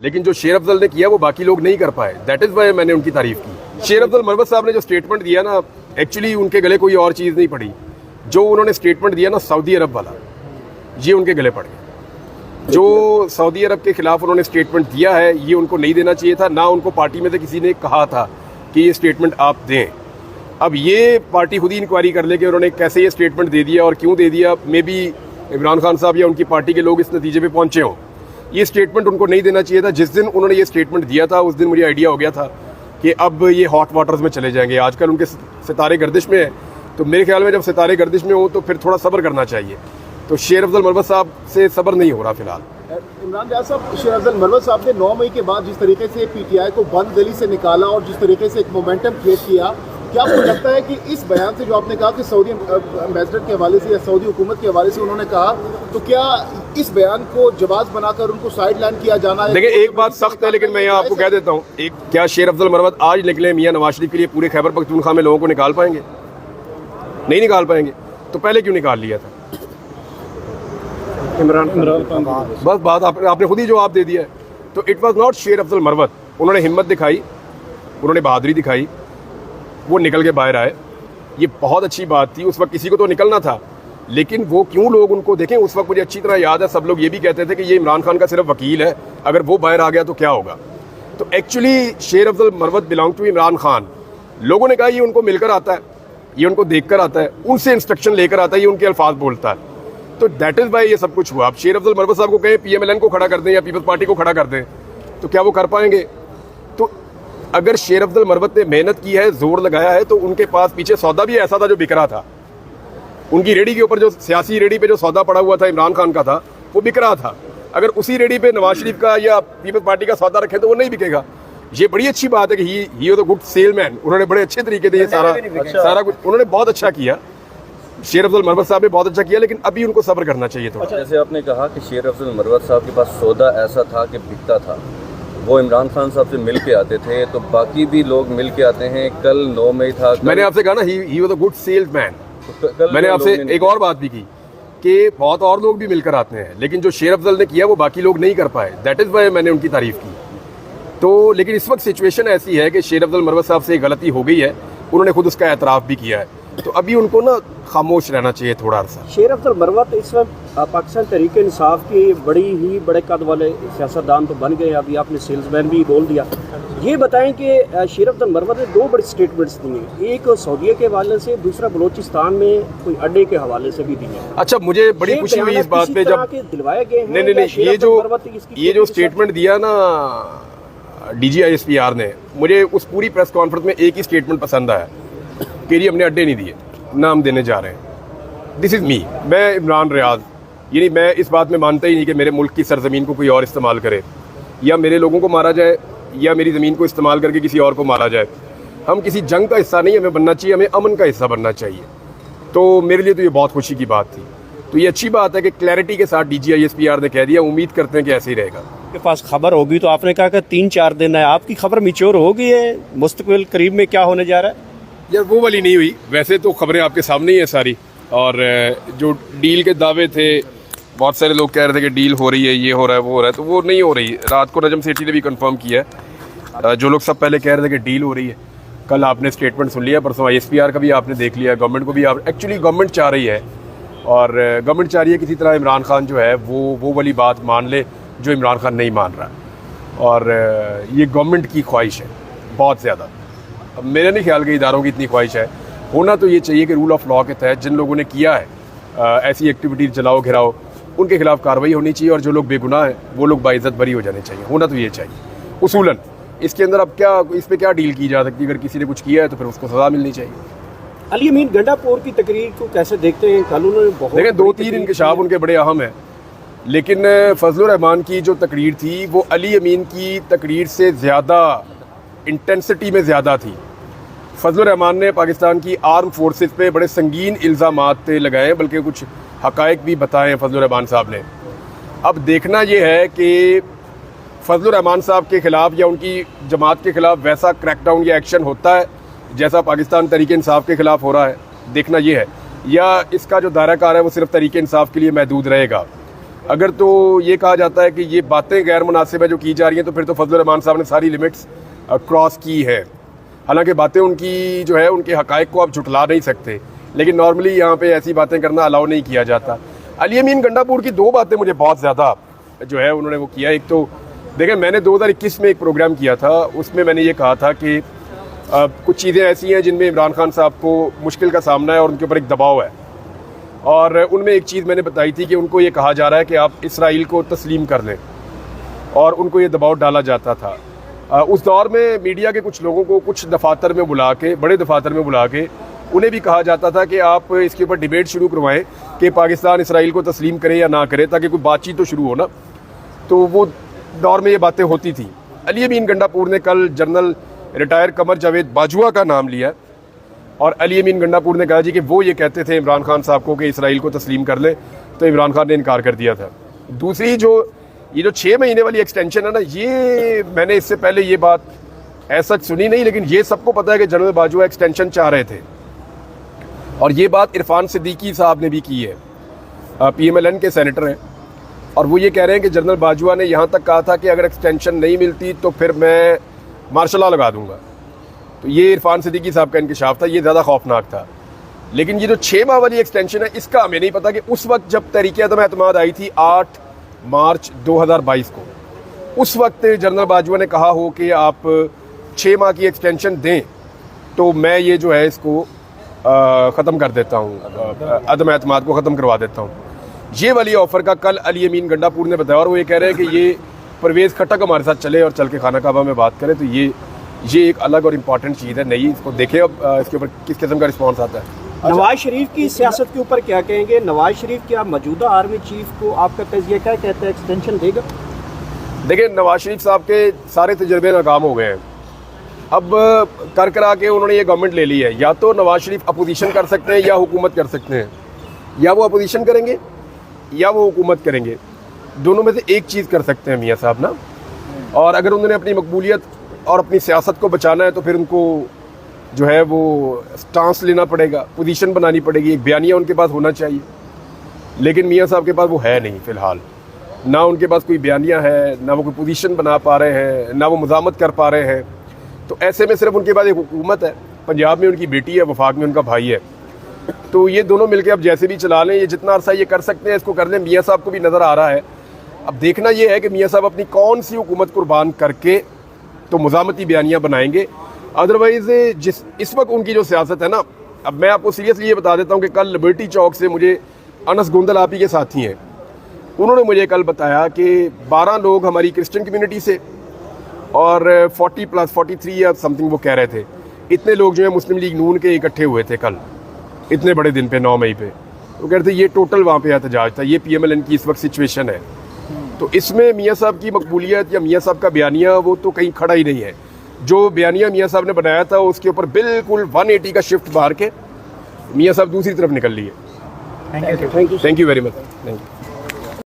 लेकिन जो शेर अफजल ने किया वो बाकी लोग नहीं कर पाए। दैट इज़ वाई मैंने उनकी तारीफ की। शेर अफजल मरवत साहब ने जो स्टेटमेंट दिया ना, एक्चुअली उनके गले कोई और चीज़ नहीं पड़ी। जो उन्होंने स्टेटमेंट दिया ना सऊदी अरब वाला, ये उनके गले पड़ गया। जो सऊदी अरब के खिलाफ उन्होंने स्टेटमेंट दिया है, ये उनको नहीं देना चाहिए था। ना उनको पार्टी में से किसी ने कहा था कि ये स्टेटमेंट आप दें। अब ये पार्टी खुद ही इंक्वायरी कर ले कि उन्होंने कैसे ये स्टेटमेंट दे दिया और क्यों दे दिया। मे बी इमरान खान साहब या उनकी पार्टी के लोग इस नतीजे पे पहुंचे हों। ये स्टेटमेंट उनको नहीं देना चाहिए था। जिस दिन उन्होंने ये स्टेटमेंट दिया था, उस दिन मुझे आइडिया हो गया था कि अब ये हॉट वाटर्स में चले जाएंगे। आजकल उनके सितारे गर्दिश में है, तो मेरे ख्याल में जब सितारे गर्दिश में हो तो फिर थोड़ा सब्र करना चाहिए। तो शेर अफजल मरवत साहब से सब्र नहीं हो रहा फिलहाल। इमरान रियाज साहब, शेर अफजल मरवत साहब ने 9 मई के बाद जिस तरीके से पीटीआई को बंद गली से निकाला और जिस तरीके से एक मोमेंटम क्रिएट किया, क्या आपको लगता है कि इस बयान से जो आपने कहा कि सऊदी एम्बेसडर के हवाले से या सऊदी हुकूमत के हवाले से उन्होंने कहा, तो क्या इस बयान को जवाब बनाकर उनको साइड लाइन किया जाना है? देखिए, एक बात सख्त है, लेकिन मैं यहाँ आपको कह देता हूँ, क्या शेर अफजल मरवत आज निकले मियाँ नवाज शरीफ के लिए पूरे खैबर पख्तूनख्वा में लोगों को निकाल पाएंगे? नहीं निकाल पाएंगे। तो पहले क्यों निकाल लिया था? इमरान बस बात आपने खुद ही जवाब दे दिया है। तो इट वॉज नॉट शेर अफजल मरवत। उन्होंने हिम्मत दिखाई, उन्होंने बहादुरी दिखाई, वो निकल के बाहर आए। ये बहुत अच्छी बात थी। उस वक्त किसी को तो निकलना था, लेकिन वो क्यों लोग उनको देखें। उस वक्त मुझे अच्छी तरह याद है, सब लोग ये भी कहते थे कि ये इमरान खान का सिर्फ वकील है, अगर वो बाहर आ गया तो क्या होगा। तो एक्चुअली शेर अफजल मरवत बिलोंग टू इमरान खान। लोगों ने कहा ये उनको मिलकर आता है, ये उनको देख कर आता है, उनसे इंस्ट्रक्शन लेकर आता है, ये उनके अल्फाज बोलता है। तो दैट इज़ वाई ये सब कुछ हुआ। अब शेर अफजल मरवत साहब को कहें PMLN को खड़ा कर दें या पीपल्स पार्टी को खड़ा कर दें, तो क्या वो कर पाएंगे? तो अगर शेर अफजल मरवत ने मेहनत की है, जोर लगाया है, तो उनके पास पीछे सौदा भी ऐसा था जो बिक रहा था। उनकी रेडी के ऊपर जो सियासी रेडी पे जो सौदा पड़ा हुआ था इमरान खान का था, वो बिक रहा था। अगर उसी रेडी पे नवाज शरीफ का या पीपल्स पार्टी का सौदा रखे तो वो नहीं बिकेगा। ये बड़ी अच्छी बात है कि he was a good salesman. उन्होंने बड़े अच्छे तरीके से ये सारा कुछ उन्होंने बहुत अच्छा किया। शेर अफजल मरवत साहब ने बहुत अच्छा किया, लेकिन अभी उनको सब्र करना चाहिए थोड़ा। जैसे आपने कहा कि शेर अफजल मरवत साहब के पास सौदा ऐसा था कि बिकता था, वो इमरान खान साहब से मिल के आते थे, तो बाकी भी लोग मिल के आते हैं। कल 9 मई था, मैंने आपसे कहा ना he was a good salesman. मैंने आपसे एक और बात भी की कि बहुत और लोग भी मिलकर आते हैं, लेकिन जो शेर अफजल ने किया वो बाकी लोग नहीं कर पाए। दैट इज़ वाई मैंने उनकी तारीफ की। तो लेकिन इस वक्त सिचुएशन ऐसी है कि शेर अफजल मरवत साहब से गलती हो गई है, उन्होंने खुद उसका एतराफ़ भी किया है। तो अभी उनको ना खामोश रहना चाहिए थोड़ा सा। शेर अफजल मरवत इस वक्त पाकिस्तान तहरीक इंसाफ के बड़े कद वाले सियासतदान तो बन गए। अभी आपने सेल्समैन भी बोल दिया। ये बताएं कि शेर अफजल मरवत ने 2 बड़ी स्टेटमेंट्स दी हैं, एक सऊदीया के हवाले से, दूसरा बलूचिस्तान में कोई अड्डे के हवाले से भी दी है। अच्छा, मुझे बड़ी खुशी हुई इस बात पे जब दिलवाए गए। नहीं, ये जो स्टेटमेंट दिया ना DGISPR ने, मुझे उस पूरी प्रेस कॉन्फ्रेंस में एक ही स्टेटमेंट पसंद आया कि ये हमने अड्डे नहीं दिए, ना हम देने जा रहे हैं। This is me. मैं इमरान रियाज, यानी मैं इस बात में मानता ही नहीं कि मेरे मुल्क की सरजमीन को कोई और इस्तेमाल करे, या मेरे लोगों को मारा जाए, या मेरी ज़मीन को इस्तेमाल करके किसी और को मारा जाए। हम किसी जंग का हिस्सा नहीं हमें बनना चाहिए, हमें अमन का हिस्सा बनना चाहिए। तो मेरे लिए तो ये बहुत खुशी की बात थी। तो ये अच्छी बात है कि क्लैरिटी के साथ DGISPR ने कह दिया। उम्मीद करते हैं कि ऐसे ही रहेगा। के पास खबर होगी तो आपने कहा कि 3-4 दिन है, आपकी खबर मिच्योर हो गई है, मुस्तकबिल करीब में क्या होने जा रहा है? यार वो वाली नहीं हुई। वैसे तो खबरें आपके सामने ही है सारी, और जो डील के दावे थे, बहुत सारे लोग कह रहे थे कि डील हो रही है, ये हो रहा है, वो हो रहा है, तो वो नहीं हो रही। रात को नजम सेठी ने भी कंफर्म किया है। जो लोग सब पहले कह रहे थे कि डील हो रही है, कल आपने स्टेटमेंट सुन लिया, परसों ISPR का भी आपने देख लिया, गवर्नमेंट को भी आप एक्चुअली गवर्नमेंट चाह रही है, और गवर्नमेंट चाह रही है किसी तरह इमरान खान जो है वो वाली बात मान ले जो इमरान खान नहीं मान रहा। और ये गवर्नमेंट की ख्वाहिश है बहुत ज़्यादा। अब मेरा नहीं ख्याल कि इदारों की इतनी ख्वाहिश है। होना तो ये चाहिए कि रूल ऑफ लॉ के तहत जिन लोगों ने किया है ऐसी एक्टिविटीज जलाओ घिराओ, उनके खिलाफ कार्रवाई होनी चाहिए, और जो लोग बेगुनाह हैं वो लोग बाइज्जत बरी हो जाने चाहिए। होना तो ये चाहिए उसूलन। इसके अंदर अब क्या, इस पर क्या डील की जा सकती है? अगर किसी ने कुछ किया है तो फिर उसको सज़ा मिलनी चाहिए। अली अमीन गंडापुर की तकरीर को कैसे देखते हैं? कल उन्होंने बहुत देखिए 2-3 इंकशाफ उनके बड़े अहम हैं, लेकिन फजलुर रहमान की जो तकरीर थी वो अली अमीन की तकरीर से ज़्यादा इंटेंसिटी में ज़्यादा थी। फजलुर रहमान ने पाकिस्तान की आर्म फोर्सेस पे बड़े संगीन इल्ज़ामात लगाए, बल्कि कुछ हक़ाइक़ भी बताए हैं फजलुर रहमान साहब ने। अब देखना ये है कि फजलुर रहमान साहब के ख़िलाफ़ या उनकी जमात के ख़िलाफ़ वैसा क्रैकडाउन या एक्शन होता है जैसा पाकिस्तान तहरीक इंसाफ के ख़िलाफ़ हो रहा है। देखना ये है, या इसका जो दायरा कार है वो सिर्फ तहरीक इंसाफ के लिए महदूद रहेगा। अगर तो ये कहा जाता है कि ये बातें गैर मुनासिब है जो की जा रही हैं, तो फिर तो फजल रहमान साहब ने सारी लिमिट्स क्रॉस की है। हालांकि बातें उनकी जो है, उनके हक़ाइक़ को आप झुटला नहीं सकते, लेकिन नॉर्मली यहाँ पे ऐसी बातें करना अलाउ नहीं किया जाता। अली अमीन गंडापुर की दो बातें मुझे बहुत ज़्यादा जो है उन्होंने वो किया। एक तो देखें, मैंने 2021 में एक प्रोग्राम किया था, उसमें मैंने ये कहा था कि कुछ चीज़ें ऐसी हैं जिनमें इमरान खान साहब को मुश्किल का सामना है और उनके ऊपर एक दबाव है, और उनमें एक चीज़ मैंने बताई थी कि उनको ये कहा जा रहा है कि आप इसराइल को तस्लीम कर लें, और उनको ये दबाव डाला जाता था। उस दौर में मीडिया के कुछ लोगों को कुछ दफातर में बुला के, बड़े दफातर में बुला के उन्हें भी कहा जाता था कि आप इसके ऊपर डिबेट शुरू करवाएं कि पाकिस्तान इसराइल को तस्लीम करे या ना करे, ताकि कोई बातचीत तो शुरू हो ना। तो वो दौर में ये बातें होती थी। अली अमीन गंडापुर ने कल जनरल रिटायर कमर जावेद बाजवा का नाम लिया, और अली अमीन गंडापुर ने कहा जी कि वो ये कहते थे इमरान खान साहब को कि इसराइल को तस्लीम कर ले, तो इमरान खान ने इनकार कर दिया था। दूसरी जो ये जो 6 महीने वाली एक्सटेंशन है ना, ये मैंने इससे पहले ये बात ऐसा सुनी नहीं, लेकिन ये सबको पता है कि जनरल बाजवा एक्सटेंशन चाह रहे थे, और ये बात इरफान सिद्दीकी साहब ने भी की है, PMLN के सेनेटर हैं, और वो ये कह रहे हैं कि जनरल बाजवा ने यहाँ तक कहा था कि अगर एक्सटेंशन नहीं मिलती तो फिर मैं मार्शल लॉ लगा दूंगा। तो ये इरफान सिद्दीकी साहब का इंकशाफ था, ये ज़्यादा खौफनाक था। लेकिन ये जो 6 माह वाली एक्सटेंशन है, इसका हमें नहीं पता कि उस वक्त जब तहरीक अदम एतमाद आई थी 8 मार्च 2022 को, उस वक्त जनरल बाजवा ने कहा हो कि आप 6 माह की एक्सटेंशन दें तो मैं ये जो है इसको ख़त्म कर देता हूँ, अदम एतमाद को ख़त्म करवा देता हूँ। ये वाली ऑफ़र का कल अली अमीन गंडापुर ने बताया, और वो ये कह रहे हैं कि ये परवेज़ खट्टक हमारे साथ चले और चल के खाना काबा में बात करें। तो ये एक अलग और इम्पॉर्टेंट चीज़ है, नई, इसको देखें अब इसके ऊपर किस किस्म का रिस्पॉन्स आता है। नवाज शरीफ की सियासत के ऊपर क्या कहेंगे? नवाज शरीफ क्या मौजूदा आर्मी चीफ को आपका तजिया क्या कहते हैं, एक्सटेंशन देगा? देखिए, नवाज शरीफ साहब के सारे तजर्बे नाकाम हो गए हैं। अब कर करा के उन्होंने ये गवर्नमेंट ले ली है। या तो नवाज शरीफ अपोजिशन कर सकते हैं या हुकूमत कर सकते हैं, या वो अपोजिशन करेंगे या वो हुकूमत करेंगे, दोनों में से एक चीज़ कर सकते हैं मियाँ साहब ना। और अगर उन्होंने अपनी मकबूलियत और अपनी सियासत को बचाना है तो फिर उनको जो है वो स्टांस लेना पड़ेगा, पोजीशन बनानी पड़ेगी, एक बयानिया उनके पास होना चाहिए। लेकिन मियाँ साहब के पास वो है नहीं फ़िलहाल, ना उनके पास कोई बयानिया है, ना वो कोई पोजीशन बना पा रहे हैं, ना वो मज़ामत कर पा रहे हैं। तो ऐसे में सिर्फ उनके पास एक हुकूमत है, पंजाब में उनकी बेटी है, वफाक में उनका भाई है। तो ये दोनों मिलकर अब जैसे भी चला लें, ये जितना अरसा ये कर सकते हैं इसको कर लें। मियाँ साहब को भी नज़र आ रहा है, अब देखना ये है कि मियाँ साहब अपनी कौन सी हुकूमत कुर्बान करके तो मज़ामती बयानियाँ बनाएंगे। अदरवाइज़ इस वक्त उनकी जो सियासत है ना, अब मैं आपको सीरियसली ये बता देता हूँ कि कल लिबर्टी चौक से मुझे अनस गोंदल आप ही के साथी हैं, उन्होंने मुझे कल बताया कि 12 लोग हमारी क्रिश्चियन कम्युनिटी से और 40+43 या समथिंग वो कह रहे थे, इतने लोग जो है मुस्लिम लीग नून के इकट्ठे हुए थे कल इतने बड़े दिन पे 9 मई पे। तो कहते ये टोटल वहाँ पे एहतजाज था, ये PMLN की इस वक्त सिचुएशन है। तो इसमें मियाँ साहब की मकबूलियत या मियाँ साहब का बयानिया वो तो कहीं खड़ा ही नहीं है। जो बयानिया मियाँ साहब ने बनाया था उसके ऊपर बिल्कुल 180 का शिफ्ट मार के मियाँ साहब दूसरी तरफ निकल लिए। Thank you thank you very much. Thank you.